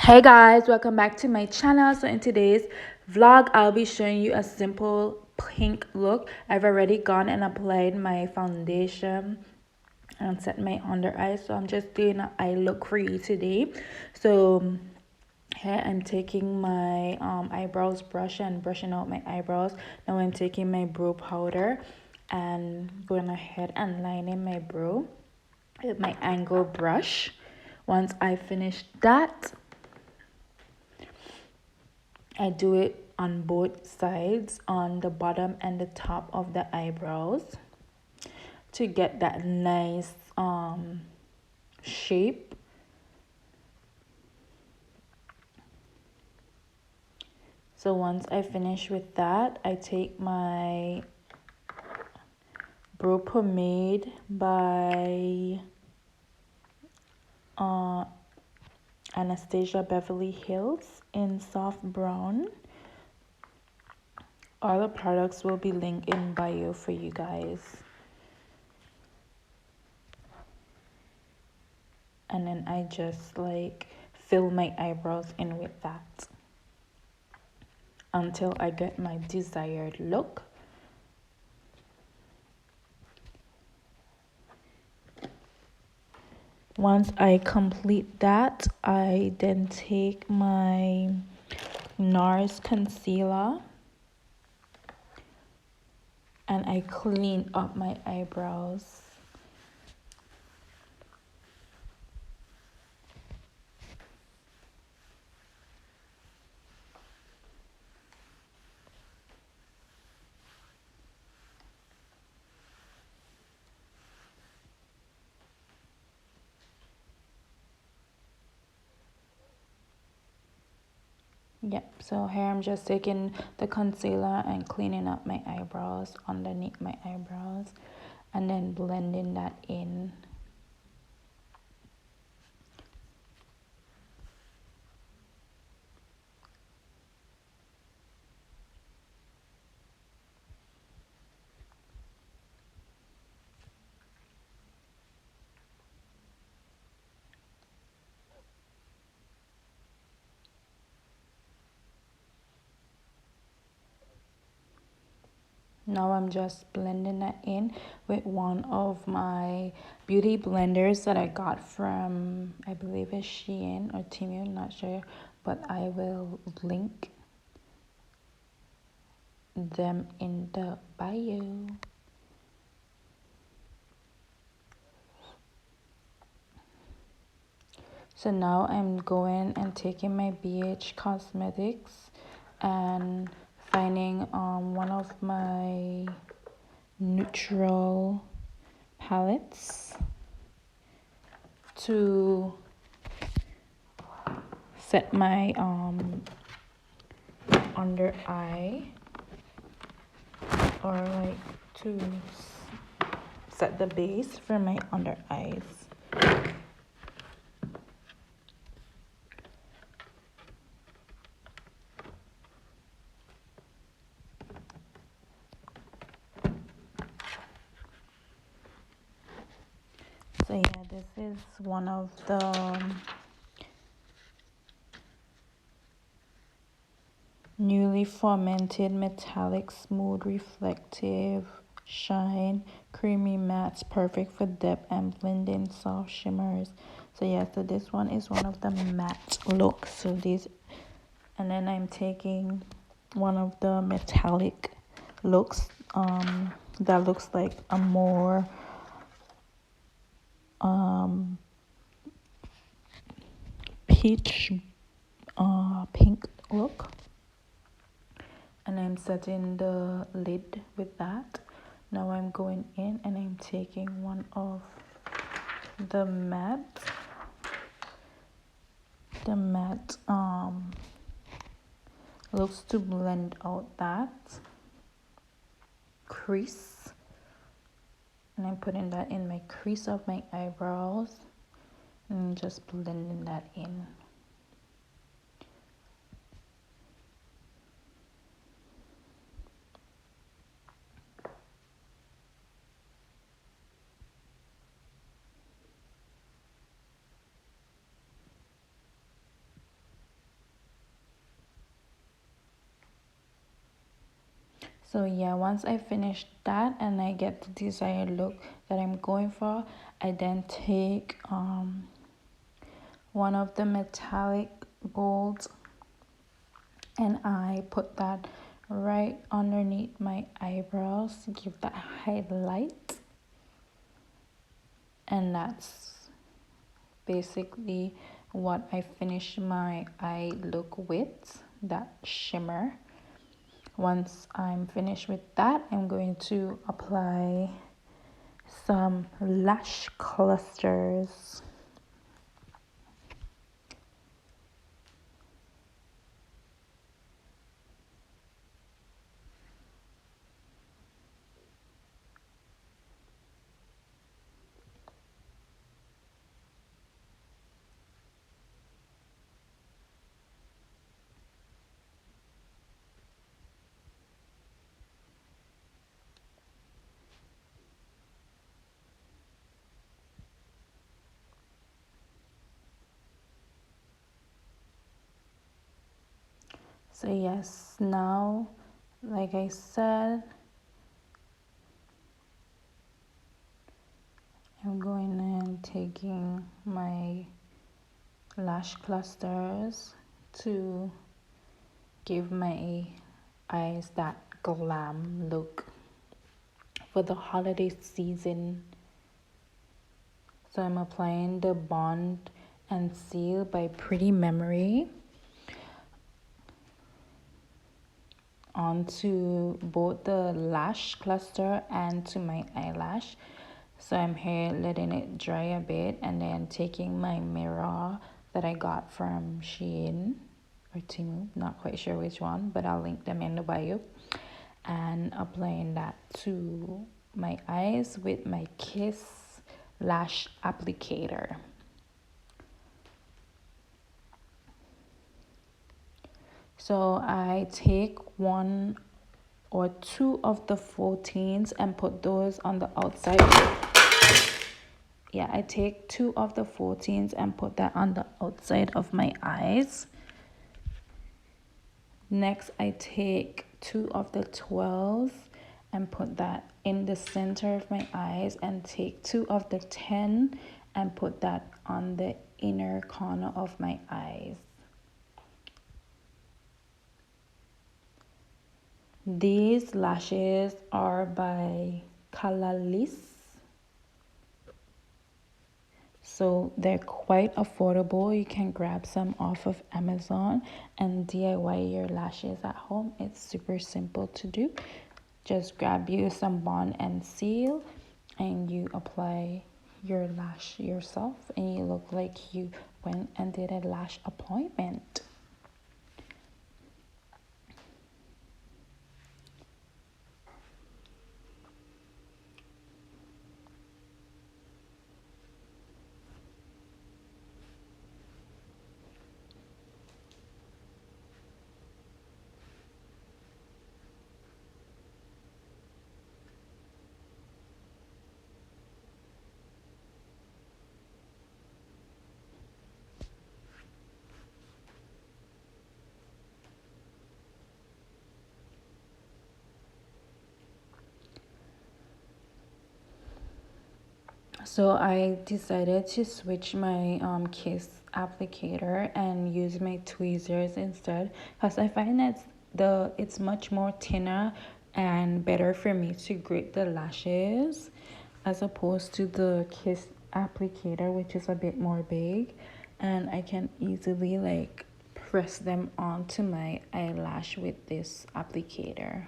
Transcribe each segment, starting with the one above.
Hey guys, welcome back to my channel. So in today's vlog I'll be showing you a simple pink look. I've already gone and applied my foundation and set my under eyes, so I'm just doing an eye look for you today. So here I'm taking my eyebrows brush and brushing out my eyebrows. Now I'm taking my brow powder and going ahead and lining my brow with my angle brush. Once I finish that, I do it on both sides, on the bottom and the top of the eyebrows, to get that nice shape. So once I finish with that, I take my brow pomade by Anastasia Beverly Hills in soft brown. All the products will be linked in bio for you guys. And then I just like fill my eyebrows in with that until I get my desired look. Once I complete that, I then take my NARS concealer and I clean up my eyebrows. Yep, so here I'm just taking the concealer and cleaning up my eyebrows, underneath my eyebrows, and then blending that in. Now I'm just blending that in with one of my beauty blenders that I got from, I believe it's Shein or Temu, not sure, but I will link them in the bio. So now I'm going and taking my BH Cosmetics and finding one of my neutral palettes to set my under eye, or like to set the base for my under eyes. So yeah, this is one of the newly fermented metallic smooth reflective shine creamy mattes, perfect for depth and blending soft shimmers. So yeah, so this one is one of the matte looks. So these, and then I'm taking one of the metallic looks that looks like a more peach pink look, and I'm setting the lid with that. Now I'm going in and I'm taking one of the matte looks to blend out that crease, and I'm putting that in my crease of my eyebrows and just blending that in. So yeah, once I finish that and I get the desired look that I'm going for, I then take one of the metallic golds and I put that right underneath my eyebrows to give that highlight. And that's basically what I finish my eye look with, that shimmer. Once I'm finished with that, I'm going to apply some lash clusters. So yes, now, like I said, I'm going and taking my lash clusters to give my eyes that glam look for the holiday season. So I'm applying the Bond and Seal by Pretty Memory onto both the lash cluster and to my eyelash. So I'm here letting it dry a bit and then taking my mirror that I got from Shein or Temu, not quite sure which one, but I'll link them in the bio, and applying that to my eyes with my Kiss lash applicator. So I take one or two of the 14s and put those on the outside. Yeah, I take two of the 14s and put that on the outside of my eyes. Next, I take two of the 12s and put that in the center of my eyes, and take two of the 10 and put that on the inner corner of my eyes. These lashes are by Calailis. So they're quite affordable. You can grab some off of Amazon and DIY your lashes at home. It's super simple to do. Just grab you some Bond and Seal and you apply your lash yourself and you look like you went and did a lash appointment. So I decided to switch my Kiss applicator and use my tweezers instead, because I find that it's much more thinner and better for me to grate the lashes as opposed to the Kiss applicator, which is a bit more big, and I can easily like press them onto my eyelash with this applicator.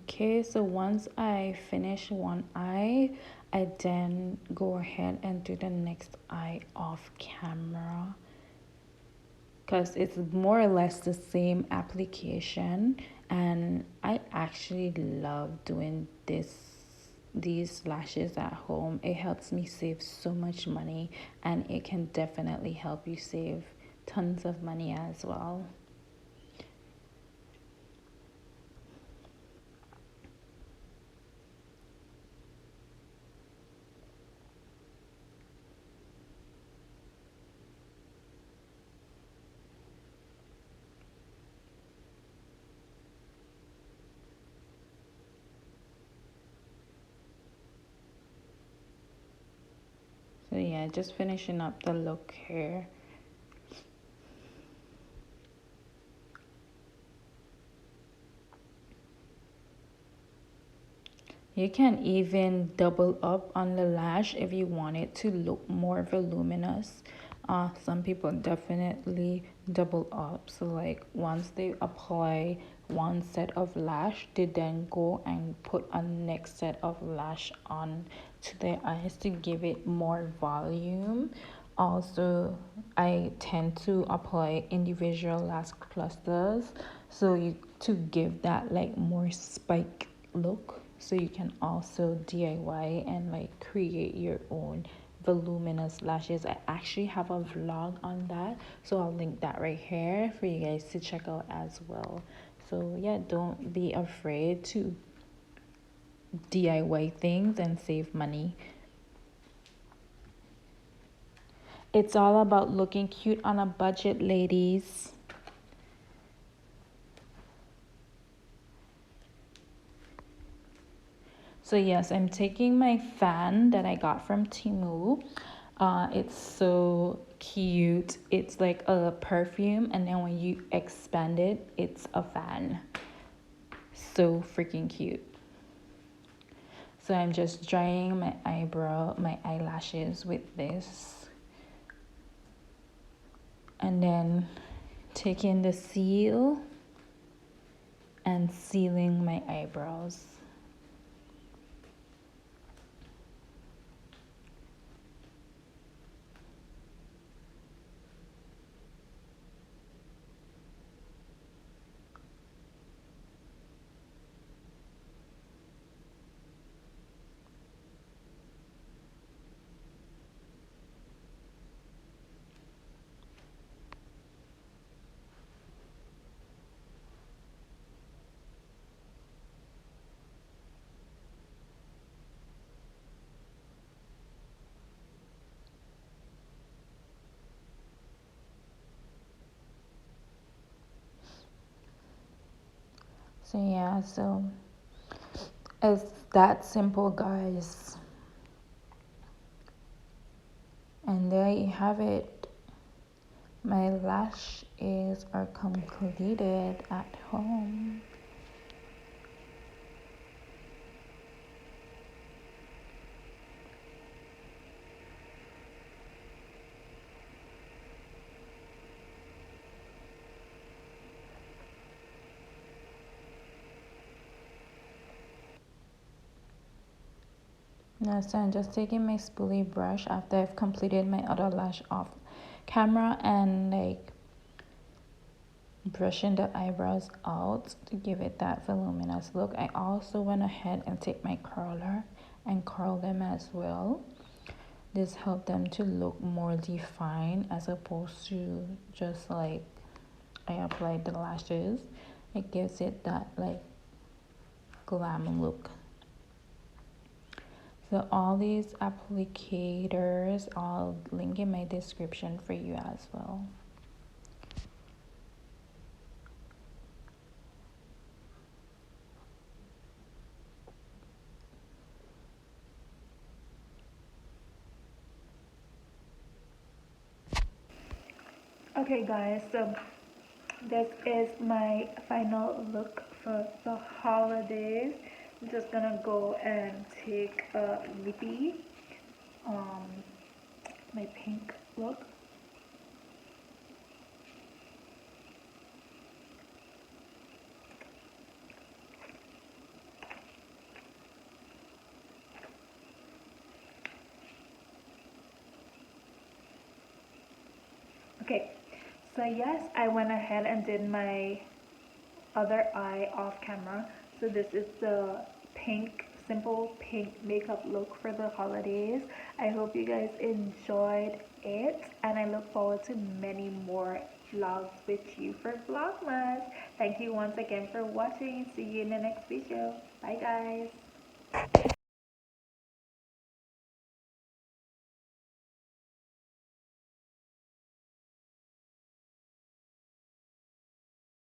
Okay, so once I finish one eye, I then go ahead and do the next eye off camera, because it's more or less the same application, and I actually love doing this these lashes at home. It helps me save so much money, and it can definitely help you save tons of money as well. So yeah, just finishing up the look here. You can even double up on the lash if you want it to look more voluminous. Some people definitely double up. So like once they apply one set of lash, they then go and put a next set of lash on to their eyes to give it more volume. Also, I tend to apply individual lash clusters so you to give that like more spike look. So you can also DIY and like create your own voluminous lashes. I actually have a vlog on that, so I'll link that right here for you guys to check out as well. So yeah, don't be afraid to DIY things and save money. It's all about looking cute on a budget, ladies. So yes, I'm taking my fan that I got from Temu. It's so cute. It's like a perfume, and then when you expand it, it's a fan. So freaking cute. So I'm just drying my eyelashes with this. And then taking the seal and sealing my eyebrows. So yeah, so it's that simple, guys. And there you have it. My lashes are completed at home. Now, so I'm just taking my spoolie brush after I've completed my other lash off camera and like brushing the eyebrows out to give it that voluminous look. I also went ahead and take my curler and curl them as well. This helped them to look more defined as opposed to just like I applied the lashes. It gives it that like glam look. So all these applicators I'll link in my description for you as well. Okay guys, so this is my final look for the holidays. I'm just gonna go and take a lippy, my pink look. Okay, so yes, I went ahead and did my other eye off camera. So this is the pink simple pink makeup look for the holidays. I hope you guys enjoyed it, and I look forward to many more vlogs with you for Vlogmas. Thank you once again for watching. See you in the next video. Bye guys.